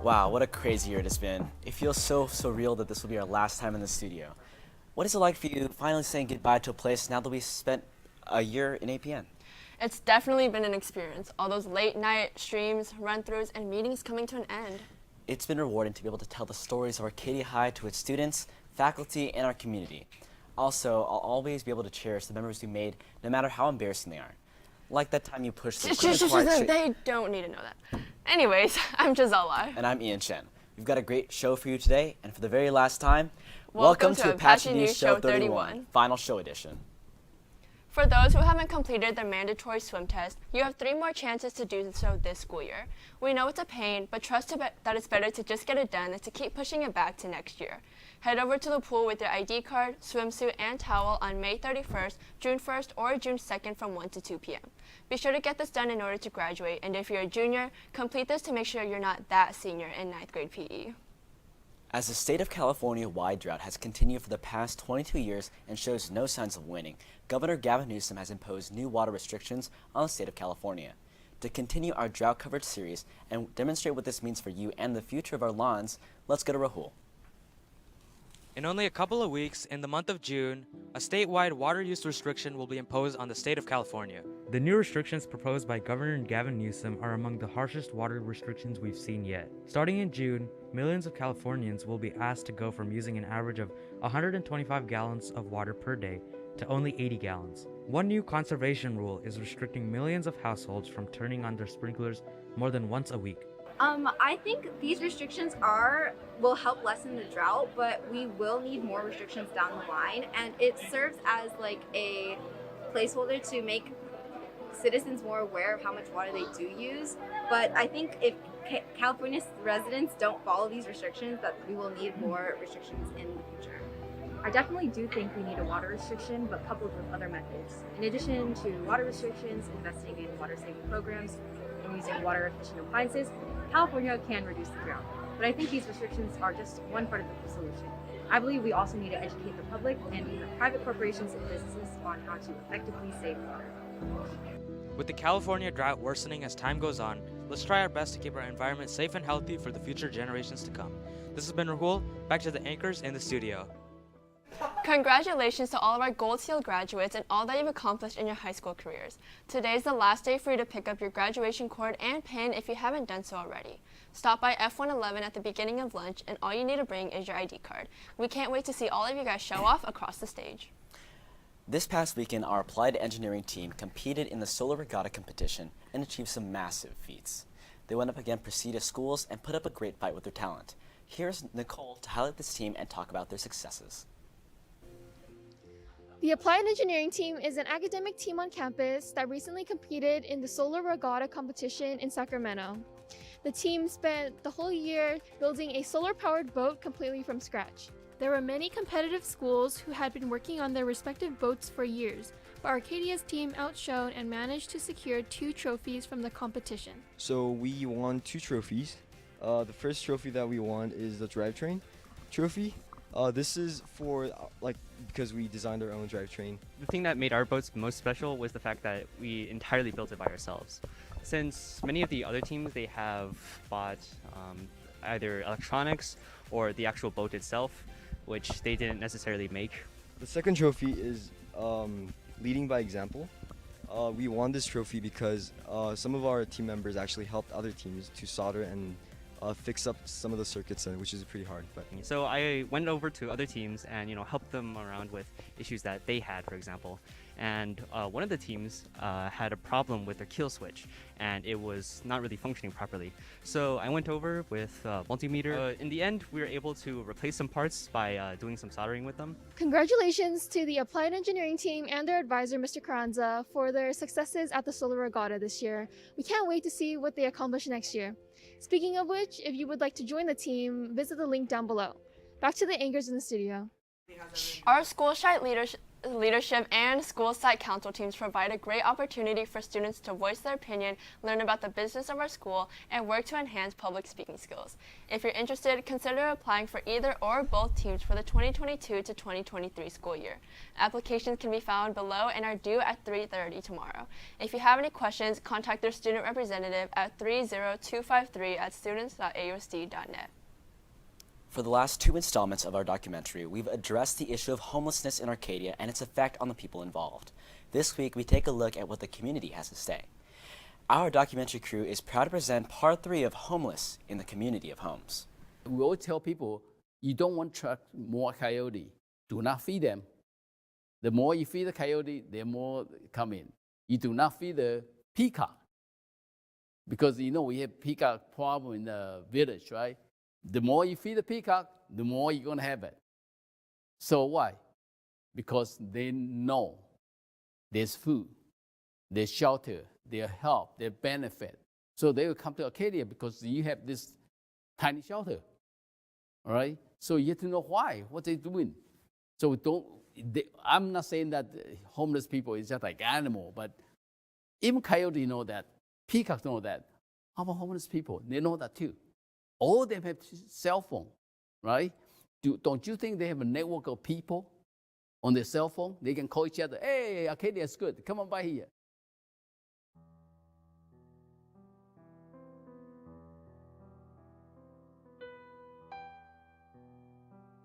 Wow, what a crazy year it has been. It feels so surreal that this will be our last time in the studio. What is it like for you finally saying goodbye to a place now that we've spent a year in APN? It's definitely been an experience. All those late night streams, run-throughs, and meetings coming to an end. It's been rewarding to be able to tell the stories of Arcadia High to its students, faculty, and our community. Also, I'll always be able to cherish the memories we made, no matter how embarrassing they are. Like that time you pushed the They don't need to know that. Anyways, I'm Giselle. And I'm Chen. We've got a great show for you today, and for the very last time, welcome to Apache News Show 31, Final Show Edition. For those who haven't completed their mandatory swim test, you have 3 more chances to do so this school year. We know it's a pain, but trust that it's better to just get it done than to keep pushing it back to next year. Head over to the pool with your ID card, swimsuit, and towel on May 31st, June 1st, or June 2nd from 1 to 2 p.m. Be sure to get this done in order to graduate, and if you're a junior, complete this to make sure you're not that senior in 9th grade PE. As the state of California-wide drought has continued for the past 22 years and shows no signs of waning, Governor Gavin Newsom has imposed new water restrictions on the state of California. To continue our drought coverage series and demonstrate what this means for you and the future of our lawns, let's go to Rahul. In only a couple of weeks, in the month of June, a statewide water use restriction will be imposed on the state of California. The new restrictions proposed by Governor Gavin Newsom are among the harshest water restrictions we've seen yet. Starting in June, millions of Californians will be asked to go from using an average of 125 gallons of water per day to only 80 gallons. One new conservation rule is restricting millions of households from turning on their sprinklers more than once a week. I think these restrictions will help lessen the drought, but we will need more restrictions down the line, and it serves as like a placeholder to make citizens more aware of how much water they do use. But I think if California residents don't follow these restrictions, that we will need more restrictions in the future. I definitely do think we need a water restriction, but coupled with other methods. In addition to water restrictions, investing in water-saving programs, and using water-efficient appliances, California can reduce the drought. But I think these restrictions are just one part of the solution. I believe we also need to educate the public and even private corporations and businesses on how to effectively save water. With the California drought worsening as time goes on, let's try our best to keep our environment safe and healthy for the future generations to come. This has been Rahul, back to the anchors in the studio. Congratulations to all of our Gold Seal graduates and all that you've accomplished in your high school careers. Today is the last day for you to pick up your graduation cord and pin if you haven't done so already. Stop by F111 at the beginning of lunch, and all you need to bring is your ID card. We can't wait to see all of you guys show off across the stage. This past weekend, our applied engineering team competed in the solar regatta competition and achieved some massive feats. They went up against prestigious schools and put up a great fight with their talent. Here's Nicole to highlight this team and talk about their successes. The Applied Engineering Team is an academic team on campus that recently competed in the Solar Regatta competition in Sacramento. The team spent the whole year building a solar-powered boat completely from scratch. There were many competitive schools who had been working on their respective boats for years, but Arcadia's team outshone and managed to secure 2 trophies from the competition. So we won 2 trophies. The first trophy that we won is the drivetrain trophy. This is for because we designed our own drivetrain. The thing that made our boats most special was the fact that we entirely built it by ourselves. Since many of the other teams, they have bought either electronics or the actual boat itself, which they didn't necessarily make. The second trophy is leading by example. We won this trophy because some of our team members actually helped other teams to solder and fix up some of the circuits, which is pretty hard. So I went over to other teams and helped them around with issues that they had, for example. And one of the teams had a problem with their kill switch, and it was not really functioning properly. So I went over with multimeter. In the end, we were able to replace some parts by doing some soldering with them. Congratulations to the Applied Engineering Team and their advisor, Mr. Carranza, for their successes at the Solar Regatta this year. We can't wait to see what they accomplish next year. Speaking of which, if you would like to join the team, visit the link down below. Back to the anchors in the studio. Our school site leadership, and school site council teams provide a great opportunity for students to voice their opinion, learn about the business of our school, and work to enhance public speaking skills. If you're interested, consider applying for either or both teams for the 2022 to 2023 school year. Applications can be found below and are due at 3:30 tomorrow. If you have any questions, contact their student representative at 30253@students.ausd.net. For the last two installments of our documentary, we've addressed the issue of homelessness in Arcadia and its effect on the people involved. This week, we take a look at what the community has to say. Our documentary crew is proud to present part 3 of Homeless in the Community of Homes. We always tell people, you don't want to attract more coyote. Do not feed them. The more you feed the coyote, the more come in. You do not feed the peacock. Because we have peacock problem in the village, right? The more you feed the peacock, the more you're going to have it. So why? Because they know there's food, there's shelter, there's help, there's benefit. So they will come to Arcadia because you have this tiny shelter. All right? So you have to know why, what they're doing. So I'm not saying that homeless people is just like animal, but even coyote know that, peacocks know that. How about homeless people? They know that too. All of them have cell phone, right? Don't you think they have a network of people on their cell phone? They can call each other, hey, Arcadia is good, come on by here.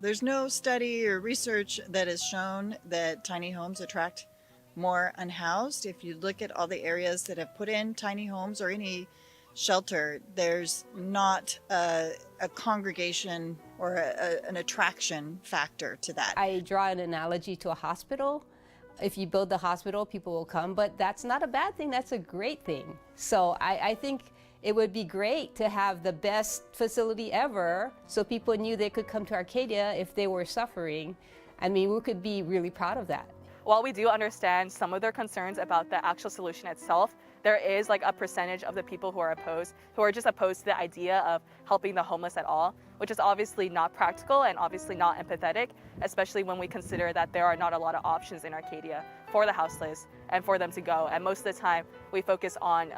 There's no study or research that has shown that tiny homes attract more unhoused. If you look at all the areas that have put in tiny homes or any shelter, there's not a congregation or an attraction factor to that. I draw an analogy to a hospital. If you build the hospital, people will come, but that's not a bad thing, that's a great thing. So I think it would be great to have the best facility ever so people knew they could come to Arcadia if they were suffering. I mean, we could be really proud of that. While we do understand some of their concerns about the actual solution itself, there is like a percentage of the people who are just opposed to the idea of helping the homeless at all, which is obviously not practical and obviously not empathetic, especially when we consider that there are not a lot of options in Arcadia for the houseless and for them to go. And most of the time, we focus on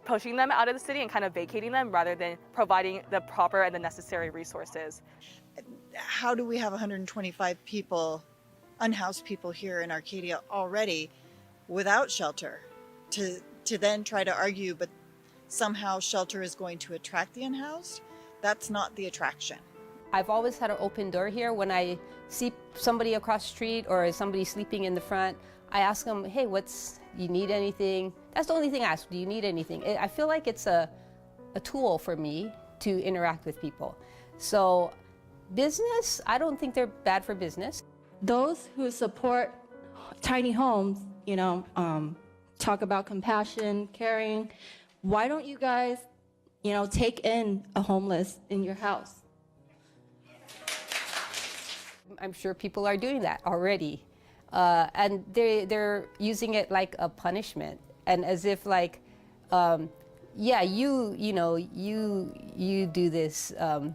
pushing them out of the city and kind of vacating them rather than providing the proper and the necessary resources. How do we have 125 people, unhoused people here in Arcadia already without shelter to then try to argue, but somehow shelter is going to attract the unhoused? That's not the attraction. I've always had an open door here. When I see somebody across the street or somebody sleeping in the front, I ask them, hey, you need anything? That's the only thing I ask, do you need anything? I feel like it's a tool for me to interact with people. So business, I don't think they're bad for business. Those who support tiny homes, talk about compassion, caring. Why don't you guys, take in a homeless in your house? I'm sure people are doing that already. And they're using it like a punishment and as if like, you do this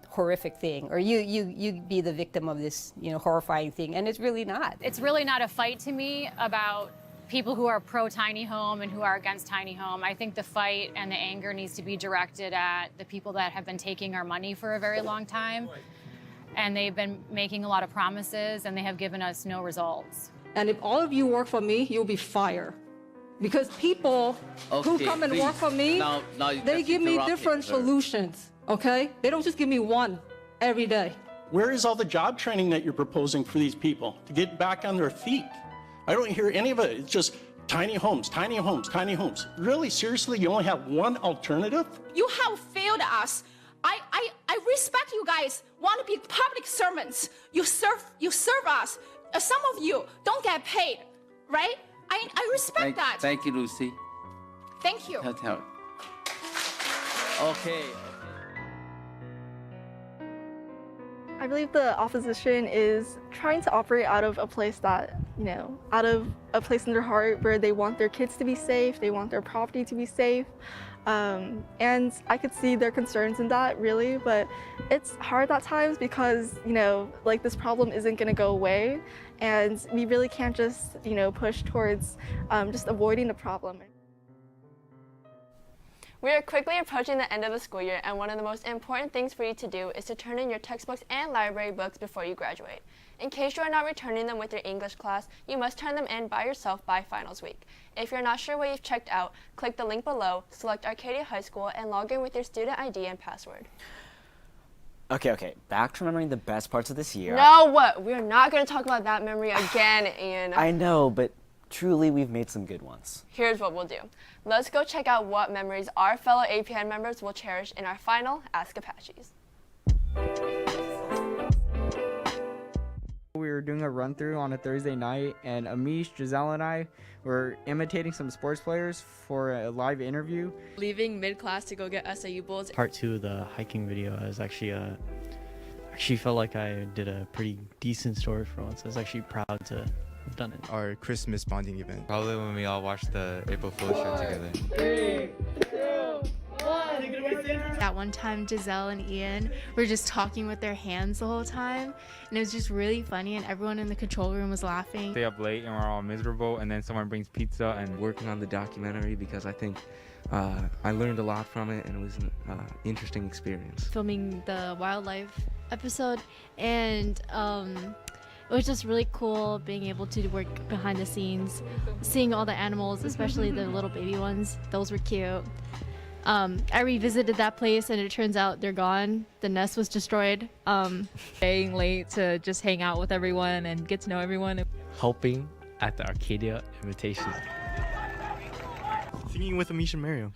horrific thing, or you be the victim of this horrifying thing, and it's really not. It's really not a fight to me about people who are pro tiny home and who are against tiny home. I think the fight and the anger needs to be directed at the people that have been taking our money for a very long time, and they've been making a lot of promises and they have given us no results. And if all of you work for me, you'll be fired. Because people who come and work for me, they give me different solutions, okay? They don't just give me one every day. Where is all the job training that you're proposing for these people to get back on their feet? I don't hear any of it. It's just tiny homes, tiny homes, tiny homes. Really, seriously, you only have one alternative? You have failed us. I respect you guys, want to be public servants. You serve us. Some of you don't get paid, right? I respect that. Thank you, Lucy. Thank you. Okay. I believe the opposition is trying to operate out of a place that out of a place in their heart where they want their kids to be safe, they want their property to be safe. And I could see their concerns in that, really, but it's hard at times because, like, this problem isn't going to go away, and we really can't just, push towards just avoiding the problem. We are quickly approaching the end of the school year, and one of the most important things for you to do is to turn in your textbooks and library books before you graduate. In case you are not returning them with your English class, you must turn them in by yourself by finals week. If you're not sure what you've checked out, click the link below, select Arcadia High School, and log in with your student ID and password. Okay, back to remembering the best parts of this year. No, we're not going to talk about that memory again, Ian. I know, but truly we've made some good ones. Here's what we'll do. Let's go check out what memories our fellow APN members will cherish in our final Ask Apaches. We were doing a run-through on a Thursday night, and Amish, Giselle, and I were imitating some sports players for a live interview. Leaving mid-class to go get SAU bowls. Part 2 of the hiking video, I was actually felt like I did a pretty decent story for once. I was actually proud to have done it. Our Christmas bonding event. Probably when we all watched the April Fool's show together. 3, 2, 1. That one time Giselle and Ian were just talking with their hands the whole time, and it was just really funny, and everyone in the control room was laughing. Stay up late and we're all miserable, and then someone brings pizza. And working on the documentary because I think I learned a lot from it, and it was an interesting experience. Filming the wildlife episode, and it was just really cool being able to work behind the scenes, seeing all the animals, especially the little baby ones. Those were cute. I revisited that place, and it turns out they're gone. The nest was destroyed. Staying late to just hang out with everyone and get to know everyone. Helping at the Arcadia invitation. Singing with Amish and Maryam.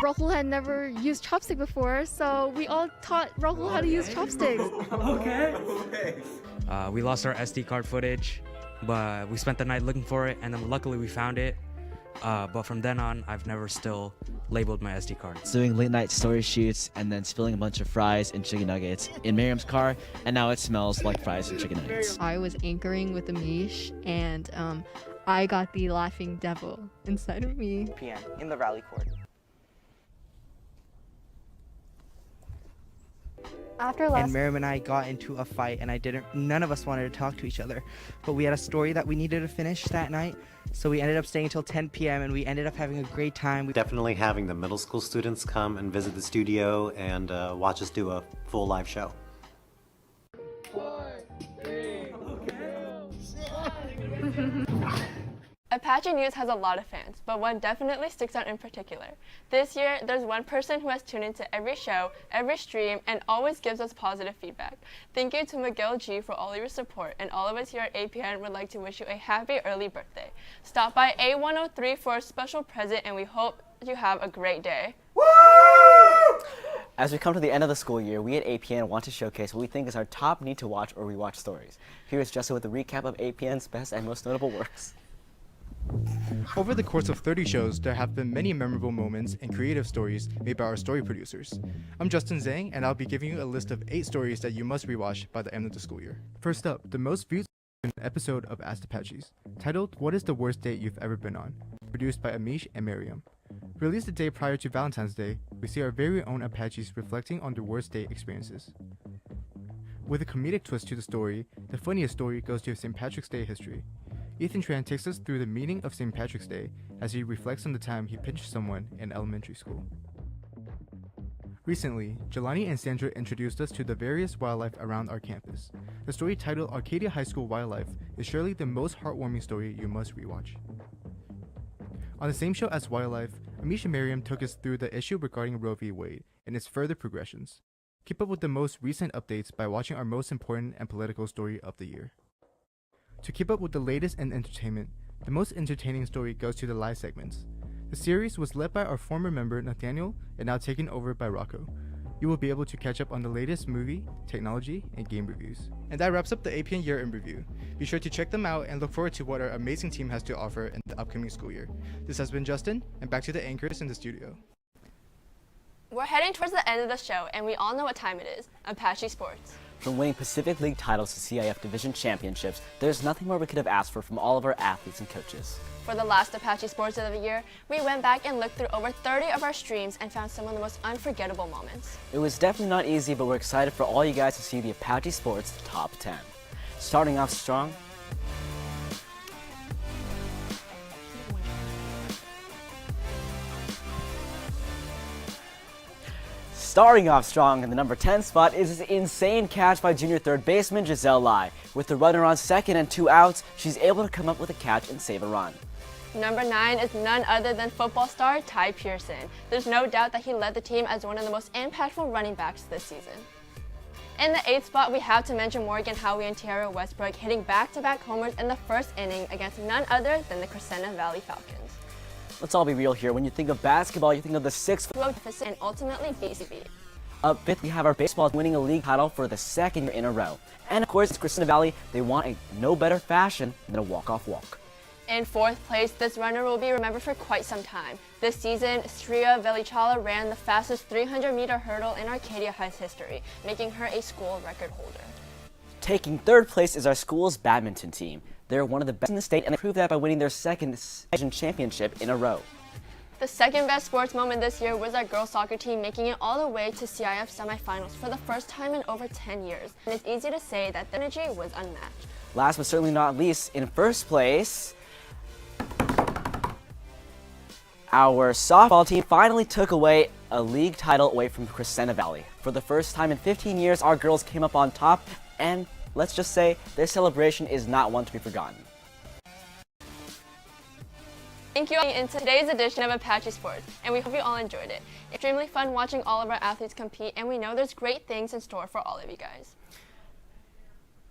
Rahul had never used chopstick before, so we all taught Rahul how to use chopsticks. We lost our SD card footage, but we spent the night looking for it, and then luckily we found it. But from then on, I've never still labeled my SD cards. Doing late night story shoots and then spilling a bunch of fries and chicken nuggets in Maryam's car, and now it smells like fries and chicken nuggets. I was anchoring with Amish, and I got the laughing devil inside of me. APN in the rally court. And Maryam and I got into a fight, and none of us wanted to talk to each other, but we had a story that we needed to finish that night, so we ended up staying until 10 p.m. and we ended up having a great time. Definitely having the middle school students come and visit the studio and watch us do a full live show. 4, 3, 2, 1. Apache News has a lot of fans, but one definitely sticks out in particular. This year, there's one person who has tuned into every show, every stream, and always gives us positive feedback. Thank you to Miguel G for all your support, and all of us here at APN would like to wish you a happy early birthday. Stop by A103 for a special present, and we hope you have a great day. As we come to the end of the school year, we at APN want to showcase what we think is our top need to watch or rewatch stories. Here is Justin with a recap of APN's best and most notable works. Over the course of 30 shows, there have been many memorable moments and creative stories made by our story producers. I'm Justin Zhang, and I'll be giving you a list of 8 stories that you must rewatch by the end of the school year. First up, the most viewed episode of Ask Apaches, titled What is the Worst Date You've Ever Been On?, produced by Amish and Maryam. Released the day prior to Valentine's Day, we see our very own Apaches reflecting on their worst date experiences. With a comedic twist to the story, the funniest story goes to St. Patrick's Day history. Ethan Tran takes us through the meaning of St. Patrick's Day as he reflects on the time he pinched someone in elementary school. Recently, Jelani and Sandra introduced us to the various wildlife around our campus. The story titled Arcadia High School Wildlife is surely the most heartwarming story you must rewatch. On the same show as Wildlife, Amish and Maryam took us through the issue regarding Roe v. Wade and its further progressions. Keep up with the most recent updates by watching our most important and political story of the year. To keep up with the latest in entertainment, the most entertaining story goes to the live segments. The series was led by our former member Nathaniel and now taken over by Rocco. You will be able to catch up on the latest movie, technology, and game reviews. And that wraps up the APN Year in Review. Be sure to check them out and look forward to what our amazing team has to offer in the upcoming school year. This has been Justin, and back to the anchors in the studio. We're heading towards the end of the show, and we all know what time it is, Apache Sports. From winning Pacific League titles to CIF Division championships, there's nothing more we could have asked for from all of our athletes and coaches. For the last Apache Sports of the Year, we went back and looked through over 30 of our streams and found some of the most unforgettable moments. It was definitely not easy, but we're excited for all you guys to see the Apache Sports Top 10. Starting off strong, in the number 10 spot is an insane catch by junior third baseman Giselle Lai. With the runner on second and 2 outs, she's able to come up with a catch and save a run. Number 9 is none other than football star Ty Pearson. There's no doubt that he led the team as one of the most impactful running backs this season. In the 8th spot, we have to mention Morgan Howie and Tiara Westbrook hitting back-to-back homers in the first inning against none other than the Crescenta Valley Falcons. Let's all be real here. When you think of basketball, you think of the 6th deficit and ultimately BCB. Up 5th, we have our baseball winning a league title for the 2nd year in a row. And of course, Crescenta Valley, they want a no better fashion than a walk-off walk. In 4th place, this runner will be remembered for quite some time. This season, Sriya Velichala ran the fastest 300-meter hurdle in Arcadia High's history, making her a school record holder. Taking 3rd place is our school's badminton team. They're one of the best in the state, and they proved that by winning their 2nd division championship in a row. The second best sports moment this year was our girls soccer team making it all the way to CIF semifinals for the first time in over 10 years. And it's easy to say that the energy was unmatched. Last but certainly not least, in 1st place, our softball team finally took away a league title away from Crescenta Valley. For the first time in 15 years, our girls came up on top, and let's just say their celebration is not one to be forgotten. Thank you all in today's edition of Apache Sports, and we hope you all enjoyed it. Extremely fun watching all of our athletes compete, and we know there's great things in store for all of you guys.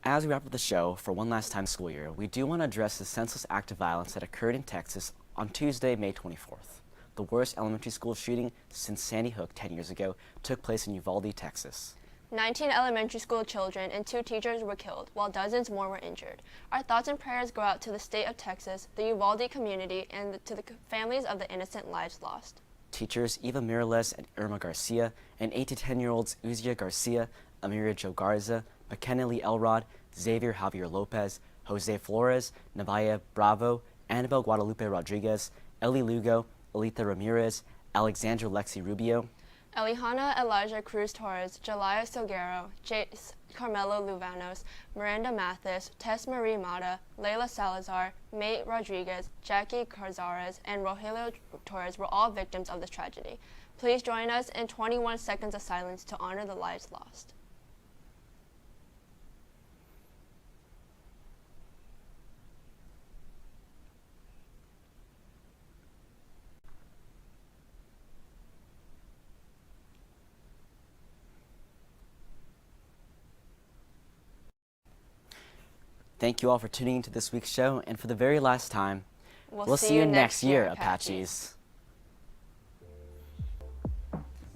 As we wrap up the show for one last time this school year, we do want to address the senseless act of violence that occurred in Texas on Tuesday, May 24th. The worst elementary school shooting since Sandy Hook 10 years ago took place in Uvalde, Texas. 19 elementary school children and 2 teachers were killed, while dozens more were injured. Our thoughts and prayers go out to the state of Texas, the Uvalde community, and to the families of the innocent lives lost. Teachers Eva Mirales and Irma Garcia, and 8 to 10-year-olds Uzia Garcia, Amira Jo Garza, McKenna Lee Elrod, Xavier Javier Lopez, Jose Flores, Navaya Bravo, Annabelle Guadalupe Rodriguez, Ellie Lugo, Alita Ramirez, Alexandra Lexi Rubio, Elihana Elijah Cruz Torres, Jelaya Silguero, Jace Carmelo Luvanos, Miranda Mathis, Tess Marie Mata, Layla Salazar, Mate Rodriguez, Jackie Carzares, and Rogelio Torres were all victims of this tragedy. Please join us in 21 seconds of silence to honor the lives lost. Thank you all for tuning into this week's show, and for the very last time, we'll see you next year, Apaches.